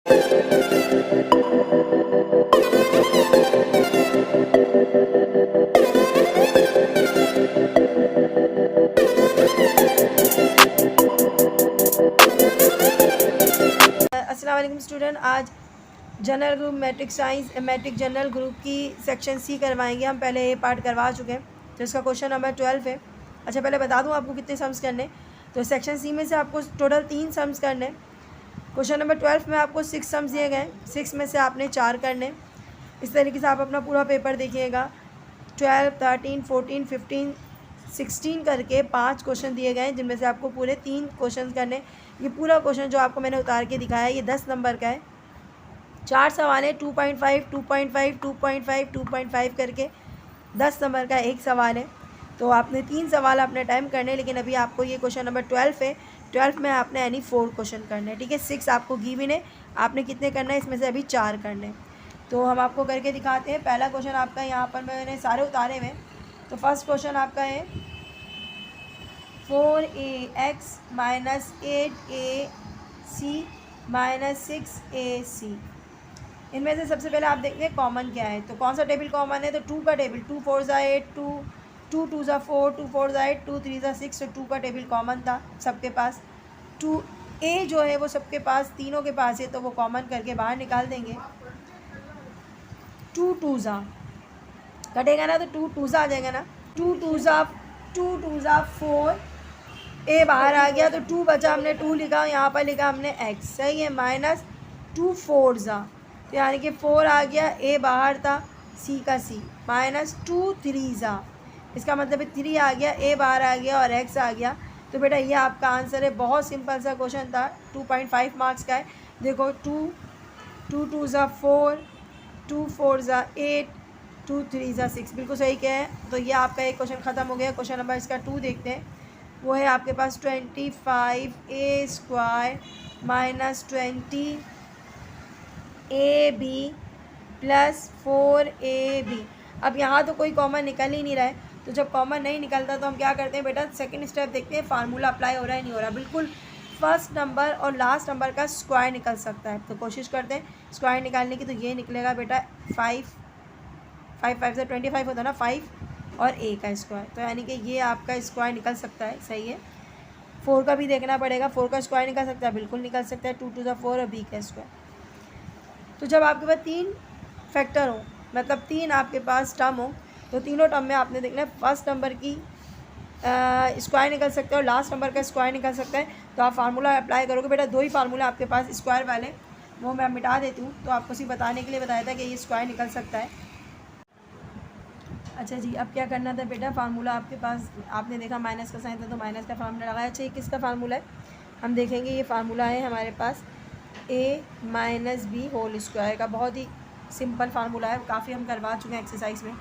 अस्सलाम वालेकुम स्टूडेंट, आज general group matric science matric general group की सेक्शन सी करवाएंगे। हम पहले ए पार्ट करवा चुके हैं, तो इसका क्वेश्चन नंबर 12 है। अच्छा, पहले बता दूं आपको कितने सम्स करने। तो सेक्शन सी में से आपको टोटल 3 सम्स करने। क्वेश्चन नंबर 12 में आपको 6 सम्स दिए गए, 6 में से आपने 4 करने। इस तरीके से आप अपना पूरा पेपर देखिएगा। 12, 13, 14, 15, 16 करके 5 क्वेश्चन दिए गए हैं, जिनमें से आपको पूरे 3 क्वेश्चन करने। ये पूरा क्वेश्चन जो आपको मैंने उतार के दिखाया है, ये 10 नंबर का है। 4 सवाल है, 2.5, 2.5, 2.5, 2.5 करके 10 नंबर का एक सवाल है। तो आपने 3 सवाल अपने टाइम करने, लेकिन अभी आपको ये क्वेश्चन नंबर 12 है। 12 में आपने यानी 4 क्वेश्चन करने, ठीक है। 6 आपको गिवन है, आपने कितने करना है, इसमें से अभी 4 करने। तो हम आपको करके दिखाते हैं। पहला क्वेश्चन आपका यहाँ पर मैंने सारे उतारे हुए। तो फर्स्ट क्वेश्चन आपका है 4ax minus 8ac minus 6ac। इनमें से सबसे पहले आप देखते हैं कॉमन क्या है। तो कौन सा टेबल कॉमन है, तो 2 का टेबल। 2 4 ज़ा 8, 2 2 ज़ा 4, 2 4 ज़ा 8, 2 3 ज़ा 6। तो 2 का टेबल कॉमन था सबके पास। 2a जो है वो सबके पास, तीनों के पास है, तो वो कॉमन करके बाहर निकाल देंगे। 2 2 ज़ा कटेगा ना, तो 2 2 ज़ा आ जाएगा ना। 2 2 ज़ा 4, ए बाहर आ गया, तो 2 बचा, हमने 2 लिखा, यहाँ पर लिखा हमने x, सही है। माइनस 2 4 ज़ा, तो यानी कि 4 आ गया, ए बाहर था, c का c। माइनस 2 3 ज़ा, इसका मतलब है 3 आ गया, ए बाहर आ गया और x आ गया। तो बेटा ये आपका आंसर है। बहुत सिंपल सा क्वेश्चन था, 2.5 मार्क्स का है। देखो 2 2 ज़ा 4, 2 4 ज़ा 8, 2 3 ज़ा 6, बिल्कुल सही क्या है। तो ये आपका एक क्वेश्चन ख़त्म हो गया। क्वेश्चन नंबर इसका 2 देखते हैं। वो है आपके पास 25a² minus 20ab plus 4ab। अब यहाँ तो कोई कॉमन निकल ही नहीं रहा है, तो जब कॉमन नहीं निकलता तो हम क्या करते हैं बेटा, सेकंड स्टेप देखते हैं, फार्मूला अप्लाई हो रहा है नहीं हो रहा। बिल्कुल फर्स्ट नंबर और लास्ट नंबर का स्क्वायर निकल सकता है, तो कोशिश करते हैं स्क्वायर निकालने की। तो ये निकलेगा बेटा 5 5 से 25 होता है ना, 5 और a का स्क्वायर, तो यानी कि ये आपका स्क्वायर निकल सकता है, सही है। 4 का भी देखना पड़ेगा, 4 का स्क्वायर निकल सकता है, बिल्कुल निकल सकता है। 2 2 ज़ा 4 और b का स्क्वायर। तो जब आपके पास 3 फैक्टर हो, मतलब 3 आपके पास टर्म हो, तो तीनों टर्म में आपने देखना है फर्स्ट नंबर की स्क्वायर निकल सकता है और लास्ट नंबर का स्क्वायर निकल सकता है। तो आप फार्मूला अप्लाई करोगे बेटा। 2 ही फार्मूला आपके पास स्क्वायर वाले, वो मैं मिटा देती हूँ। तो आपको सिर्फ बताने के लिए बताया था कि ये स्क्वायर निकल सकता है। अच्छा जी, अब क्या करना था बेटा, फार्मूला आपके पास आपने देखा माइनस का साइन था, तो माइनस का फार्मूला लगाया। अच्छा, ये किसका फार्मूला है, हम देखेंगे। ये फार्मूला है हमारे पास a minus B whole square का। बहुत ही सिंपल फार्मूला है, काफ़ी हम करवा चुके हैं एक्सरसाइज में।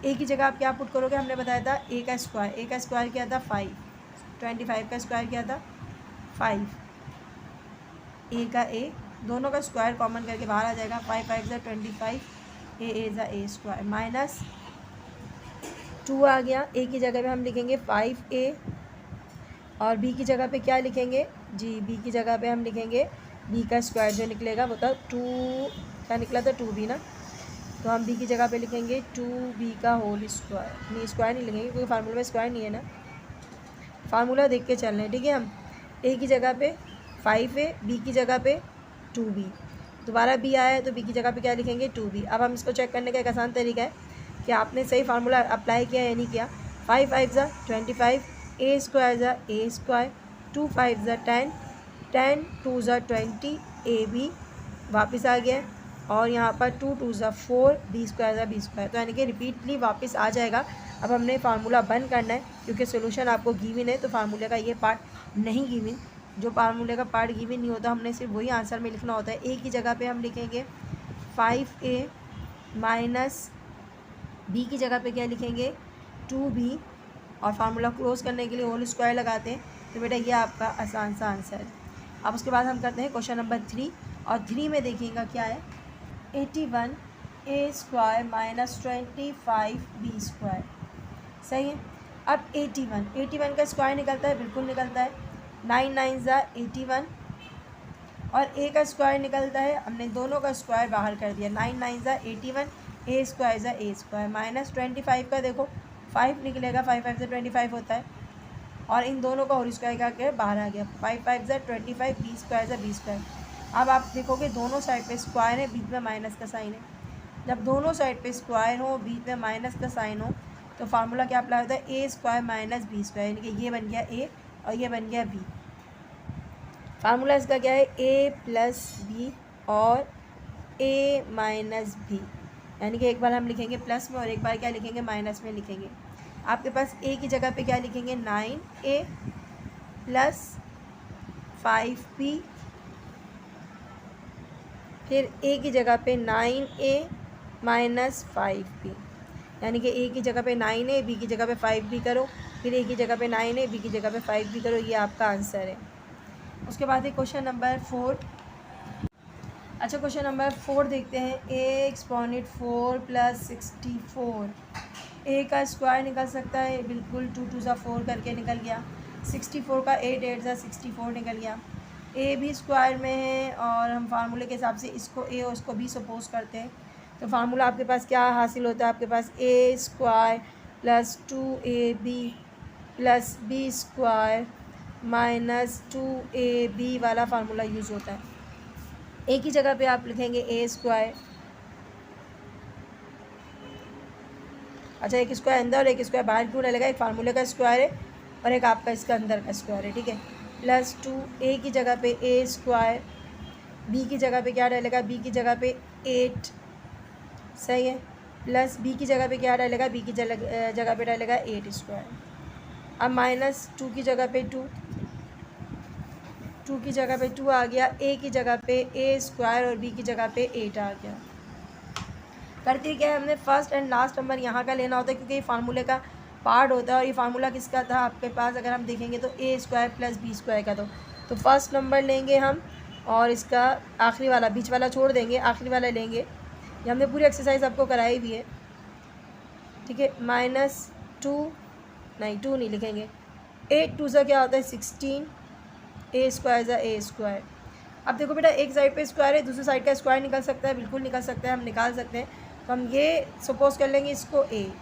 a की जगह आप क्या पुट करोगे, हमने बताया था a का स्क्वायर। a का स्क्वायर क्या था 5, 25 का स्क्वायर क्या था 5, a का a, दोनों का स्क्वायर कॉमन करके बाहर आ जाएगा। 5 5 ज़ा 25, a ज़ा a स्क्वायर, माइनस 2 आ गया। a की जगह पे हम लिखेंगे 5a और b की जगह पे क्या लिखेंगे जी, b की जगह पे हम लिखेंगे b का स्क्वायर। जो निकलेगा वो था 2, क्या निकला था 2b ना, तो हम b की जगह पे लिखेंगे 2b का होल स्क्वायर। नहीं, स्क्वायर नहीं लिखेंगे क्योंकि फार्मूला में स्क्वायर नहीं है ना, फार्मूला देख के चल रहे हैं, ठीक है। हम a की जगह पे 5a, b की जगह पे 2b, दोबारा b आया है तो b की जगह पे क्या लिखेंगे 2b। अब हम इसको चेक करने का एक आसान तरीका है कि आपने सही फार्मूला अप्लाई किया या नहीं किया। 5 5 ज़ा 25, a स्क्वायर ज़ा a स्क्वायर, 2 5 ज़ा 10, 10 2 ज़ा 20, ab वापस आ गया, और यहाँ पर 2 2 ज़ा 4, b स्क्वायर ज़ा b स्क्वायर, तो यानी कि रिपीटली वापस आ जाएगा। अब हमने फार्मूला बंद करना है, क्योंकि सोल्यूशन आपको गिवन है, तो फार्मूले का ये पार्ट नहीं गिवन। जो फार्मूले का पार्ट गिवन नहीं होता, हमने सिर्फ वही आंसर में लिखना होता है। a की जगह पे हम लिखेंगे 5a माइनस b की जगह पे क्या लिखेंगे 2b, और फार्मूला क्लोज करने के लिए होल स्क्वायर लगाते हैं। तो बेटा ये आपका आसान सा आंसर है। अब उसके बाद हम करते हैं क्वेश्चन नंबर 3, और 3 में देखिएगा क्या है, 81a² माइनस 25b स्क्वायर, सही है। अब 81 का स्क्वायर निकलता है, बिल्कुल निकलता है। 9 9 ज़ा 81, और ए का स्क्वायर निकलता है, हमने दोनों का स्क्वायर बाहर कर दिया। 9 9 ज़ा 81, ए स्क्वायर ज़ा ए स्क्वायर, माइनस 25 का देखो 5 निकलेगा, 5 5 से 25 होता है, और इन दोनों का होल स्क्वायर का क्या बाहर आ गया, 5 5 ज़ा 25, बी स्क्वायर ज़ा बी स्क्वायर। अब आप देखोगे दोनों साइड पे स्क्वायर है, बीच में माइनस का साइन है। जब दोनों साइड पे स्क्वायर हो, बीच में माइनस का साइन हो, तो फार्मूला क्या अप्लाई होता है, ए स्क्वायर माइनस बी स्क्वायर, यानी कि ये बन गया ए और ये बन गया बी। फार्मूला इसका क्या है, ए प्लस बी और ए माइनस बी, यानी कि एक बार हम लिखेंगे प्लस में और एक बार क्या लिखेंगे, माइनस में लिखेंगे। आपके पास ए की जगह पे क्या लिखेंगे, 9a प्लस 5b, फिर ए की जगह पे 9a माइनस 5b, यानी कि ए की जगह पे 9a, बी की जगह पे 5b करो, फिर ए की जगह पे 9a, बी की जगह पे 5b करो, ये आपका आंसर है। उसके बाद है क्वेश्चन नंबर 4। अच्छा, क्वेश्चन नंबर 4 देखते हैं। ए एक्सपोनेंट 4 प्लस 64, ए का स्क्वायर निकल सकता है, बिल्कुल 2 2 ज़ा 4 करके निकल गया। 64 का 8 8 ज़ा 64 निकल गया। ए भी स्क्वायर में है और हम फार्मूले के हिसाब से इसको ए और उसको बी सपोज करते हैं, तो फार्मूला आपके पास क्या हासिल होता है, आपके पास a square plus 2ab plus B square minus 2ab वाला फार्मूला यूज़ होता है। ए की जगह पे आप लिखेंगे ए स्क्वायर, अच्छा एक स्क्वायर अंदर और एक स्क्वायर बाहर क्यों डलेगा, एक फार्मूले का स्क्वायर है और एक आपका इसका अंदर का स्क्वायर है, ठीक है। प्लस 2, ए की जगह पे ए स्क्वायर, बी की जगह पे क्या डलेगा, बी की जगह पे 8, सही है, प्लस बी की जगह पे क्या डलेगा, बी की जगह पे डलेगा 8 स्क्वायर। अब माइनस 2 की जगह पे 2 की जगह पे 2 आ गया, ए की जगह पे ए स्क्वायर और बी की जगह पे 8 आ गया। करते क्या है, हमने फर्स्ट एंड लास्ट नंबर यहाँ का लेना होता है, क्योंकि ये फार्मूले का पार्ट होता है। और ये फार्मूला किसका था आपके पास, अगर हम देखेंगे तो ए स्क्वायर प्लस बी स्क्वायर का। तो फर्स्ट नंबर लेंगे हम और इसका आखिरी वाला, बीच वाला छोड़ देंगे, आखिरी वाला लेंगे। ये हमने पूरी एक्सरसाइज आपको कराई भी है, ठीक है। -2 नहीं लिखेंगे, 8 2 सा क्या होता है 16, ए स्क्वायर ज़ा ए स्क्वायर। अब देखो बेटा, एक साइड पे स्क्वायर है, दूसरी साइड का स्क्वायर निकल सकता है, बिल्कुल निकल सकता है, हम निकाल सकते हैं। तो हम ये सपोज कर लेंगे इसको ए,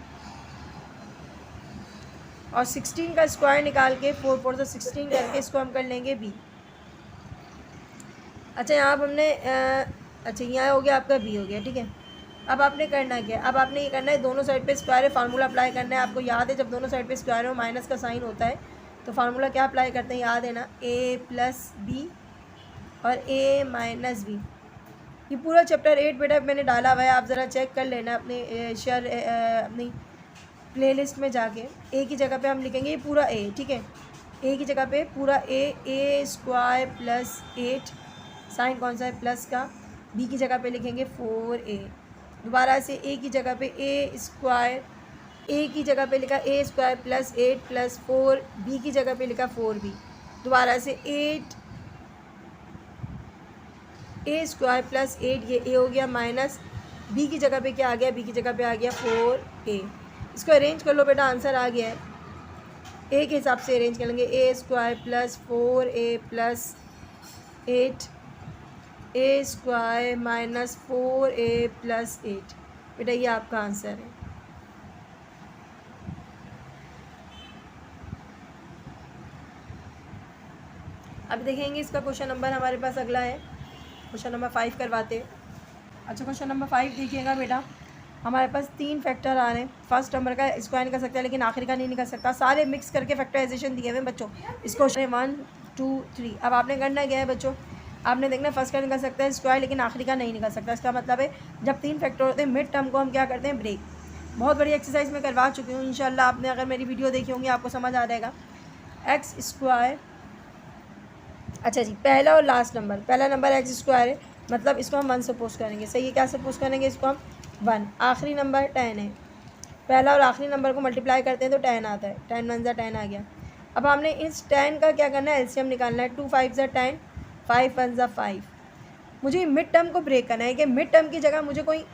और 16 का स्क्वायर निकाल के 4 4 से 16 करके इसको हम कर लेंगे बी। अच्छा, यहाँ पर हमने अच्छा यहाँ हो गया आपका बी हो गया, ठीक है। अब आपने करना क्या है, अब आपने ये करना है, दोनों साइड पे स्क्वायर है, फार्मूला अप्लाई करना है। आपको याद है जब दोनों साइड पे स्क्वायर हो माइनस का साइन होता है, तो फार्मूला क्या अप्लाई करते हैं, याद है ना, ए प्लस बी और ए माइनस बी। ये पूरा चैप्टर 8 बेटा मैंने डाला हुआ है, आप ज़रा चेक कर लेना अपने शेयर अपनी प्लेलिस्ट में जाके। ए की जगह पे हम लिखेंगे ये पूरा ए, ठीक है। ए की जगह पे पूरा ए स्क्वायर प्लस 8, साइन कौन सा है, प्लस का। बी की जगह पे लिखेंगे 4a। दोबारा से ए की जगह पे ए स्क्वायर, ए की जगह पे लिखा ए स्क्वायर प्लस 8 प्लस 4, बी की जगह पे लिखा 4b। दोबारा से 8 ए स्क्वायर प्लस 8, ये ए हो गया, माइनस बी की जगह पे क्या आ गया, बी की जगह पे आ गया 4a। इसको अरेंज कर लो बेटा, आंसर आ गया है। ए के हिसाब से अरेंज कर लेंगे, ए स्क्वायर प्लस 4a प्लस 8, ए स्क्वायर माइनस 4a प्लस 8। बेटा ये आपका आंसर है। अब देखेंगे इसका क्वेश्चन नंबर हमारे पास अगला है, क्वेश्चन नंबर 5 करवाते हैं। अच्छा, क्वेश्चन नंबर 5 देखिएगा बेटा, हमारे पास 3 फैक्टर आ रहे हैं। फर्स्ट नंबर का स्क्वायर निकल सकता है, लेकिन आखिर का नहीं निकल सकता। सारे मिक्स करके फैक्टराइजेशन दिए हुए बच्चों, इसको 1 2 3। अब आपने करना क्या है बच्चों, आपने देखना फर्स्ट का निकल सकता है स्क्वायर, लेकिन आखिरी का नहीं निकल सकता। इसका मतलब है जब 3 फैक्टर होते हैं, मिड टर्म को हम क्या करते हैं, ब्रेक। बहुत बड़ी एक्सरसाइज में करवा चुकी हूँ, इंशाल्लाह आपने अगर मेरी वीडियो देखी होंगी आपको समझ आ जाएगा। एक्स स्क्वायर, अच्छा जी, पहला और लास्ट नंबर, पहला नंबर एक्स स्क्वायर है, मतलब इसको हम 1 सपोज करेंगे, सही है। क्या सपोज करेंगे, इसको हम 1। आखिरी नंबर 10 है, पहला और आखिरी नंबर को मल्टीप्लाई करते हैं तो 10 आता है, 10 1 ज़ा 10 आ गया। अब हमने इस 10 का क्या करना है, एलसीएम निकालना है। 2 5 ज़ा 10, 5 1 ज़ा 5। मुझे मिड टर्म को ब्रेक करना है कि मिड टर्म की जगह मुझे कोई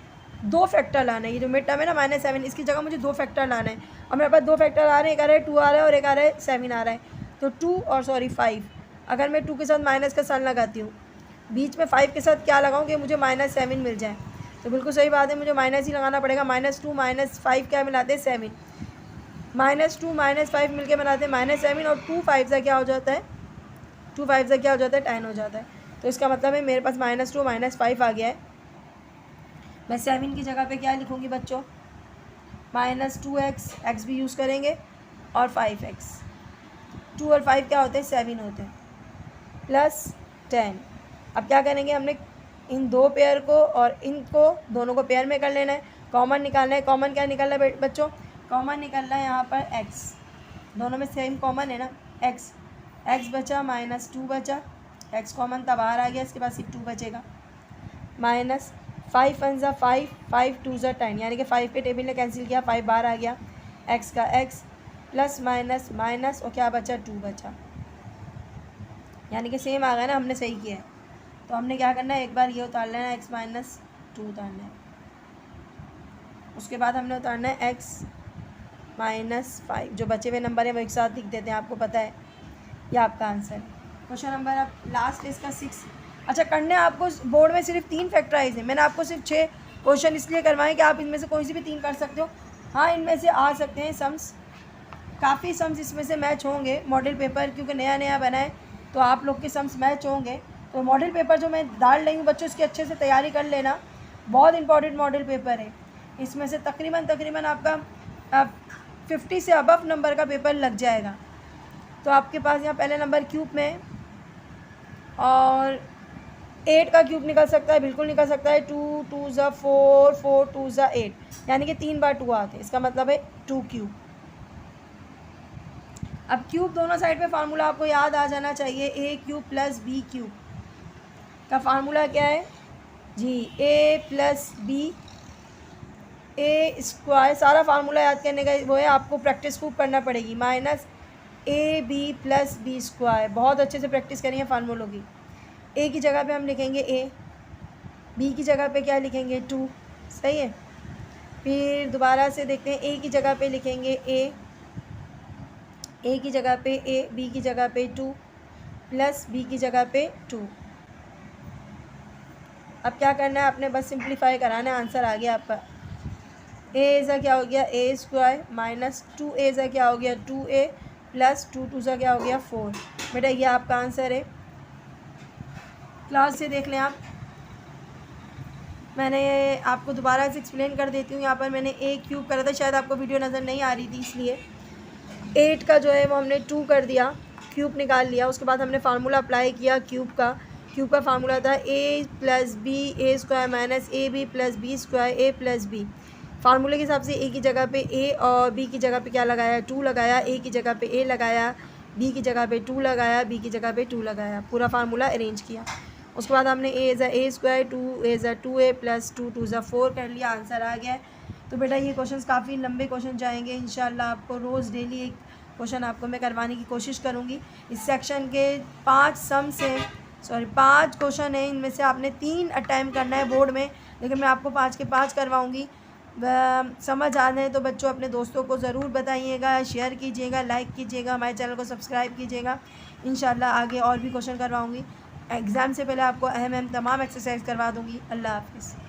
2 फैक्टर लाना है। ये जो मिड टर्म है ना -7, इसकी जगह मुझे 2 फैक्टर लाना है। और मेरे पास 2 फैक्टर आ रहे हैं, एक आ रहा है 2 आ रहा है और एक आ रहा है 7 आ रहा है। तो 2 और 5, अगर मैं 2 के साथ माइनस का साइन लगाती हूँ बीच में 5 के साथ क्या लगाऊँ कि मुझे -7 मिल जाए। तो बिल्कुल सही बात है, मुझे माइनस ही लगाना पड़ेगा। -2 -5 क्या मिलाते हैं 7, -2 -5 मिल के बनाते हैं -7 और 2 5 से क्या हो जाता है 2 5 से क्या हो जाता है 10 हो जाता है। तो इसका मतलब है मेरे पास -2 -5 आ गया है। मैं 7 की जगह पे क्या लिखूँगी बच्चों, -2x, x भी यूज़ करेंगे और 5x। 2 और 5 क्या होते हैं 7 होते हैं, +10। अब क्या करेंगे, हमने इन दो पेयर को और इनको दोनों को पेयर में कर लेना है, कॉमन निकालना है। कॉमन क्या निकालना है बच्चों, कॉमन निकालना है यहाँ पर x, दोनों में सेम कॉमन है ना, x बचा, -2 बचा, x कॉमन था बाहर आ गया, इसके पास सिर्फ 2 बचेगा, -5 1 ज़ा 5, 5 2 ज़ा 10, यानी कि 5 के टेबल ने कैंसिल किया, 5 बाहर आ गया, x का x प्लस माइनस माइनस और क्या बचा 2 बचा, यानी कि सेम आ गया ना, हमने सही किया है। तो हमने क्या करना है, एक बार ये उतार लेना है, x - 2 उतारना है, उसके बाद हमने उतारना है x - 5। जो बचे हुए नंबर हैं वो एक साथ लिख देते हैं, आपको पता है यह आपका आंसर है। क्वेश्चन नंबर अब लास्ट है इसका 6। अच्छा, करने आपको बोर्ड में सिर्फ 3 फैक्टराइज हैं, मैंने आपको सिर्फ 6 क्वेश्चन इसलिए करवाएं कि आप इनमें से कोई सी भी 3 कर सकते हो। हाँ, इनमें से आ सकते हैं सम्स, काफ़ी सम्स इसमें से मैच होंगे। मॉडल पेपर क्योंकि नया नया बना है तो आप लोग के सम्स मैच होंगे। तो मॉडल पेपर जो मैं डाल रही हूँ बच्चों, इसकी अच्छे से तैयारी कर लेना, बहुत इंपॉर्टेंट मॉडल पेपर है। इसमें से तकरीबन आपका 50 से अबव नंबर का पेपर लग जाएगा। तो आपके पास यहाँ पहले नंबर क्यूब में और 8 का क्यूब निकल सकता है, बिल्कुल निकल सकता है। 2 2 ज़ा 4, 4 2 ज़ा 8, यानी कि 3 बार 2 आते हैं, इसका मतलब है 2 क्यूब। अब क्यूब दोनों साइड पे फार्मूला आपको याद आ जाना चाहिए, a cube plus b cube का फार्मूला क्या है जी, a plus b a square. सारा फार्मूला याद करने का वो है, आपको प्रैक्टिस खूब करना पड़ेगी। -ab प्लस b स्क्वायर, बहुत अच्छे से प्रैक्टिस करेंगे फार्मूलों की। a की जगह पे हम लिखेंगे a, b की जगह पे क्या लिखेंगे 2, सही है। फिर दोबारा से देखते हैं, a की जगह पे लिखेंगे a की जगह पे a, b की जगह पे 2 प्लस b की जगह पे 2। अब क्या करना है, आपने बस सिंप्लीफाई कराना है, आंसर आ गया आपका। a ऐसा क्या हो गया a स्क्वायर माइनस 2a ऐसा क्या हो गया 2a प्लस 2 2 सा क्या हो गया 4। बेटा ये आपका आंसर है। क्लास से देख लें आप, मैंने आपको दोबारा से एक्सप्लेन कर देती हूँ। यहाँ पर मैंने a क्यूब करा था, शायद आपको वीडियो नज़र नहीं आ रही थी, इसलिए 8 का जो है वो हमने 2 कर दिया, क्यूब निकाल लिया। उसके बाद हमने फार्मूला अप्लाई किया क्यूब का फार्मूला था a plus B A square minus A B plus B square a plus B. फार्मूले के हिसाब से a की जगह पे a और b की जगह पे क्या लगाया 2 लगाया, a की जगह पे a लगाया, b की जगह पे 2 लगाया, b की जगह पे 2 लगाया, पूरा फार्मूला अरेंज किया। उसके बाद हमने a ज़ा a स्क्वायर 2a ज़ा 2a प्लस 2 2 ज़ा 4 कर लिया, आंसर आ गया है। तो बेटा ये क्वेश्चंस काफ़ी लंबे क्वेश्चन जाएंगे, इंशाल्लाह आपको रोज़ डेली एक क्वेश्चन आपको मैं करवाने की कोशिश करूँगी। इस सेक्शन के 5 क्वेश्चन हैं, इनमें से आपने 3 अटैम्प्ट करना है बोर्ड में, लेकिन मैं आपको 5 के 5 करवाऊँगी। समझ आ जाए तो बच्चों अपने दोस्तों को ज़रूर बताइएगा, शेयर कीजिएगा, लाइक कीजिएगा, हमारे चैनल को सब्सक्राइब कीजिएगा। इंशाल्लाह आगे और भी क्वेश्चन करवाऊँगी। एग्ज़ाम से पहले आपको अहम तमाम एक्सरसाइज करवा दूँगी। अल्लाह हाफ़िज़।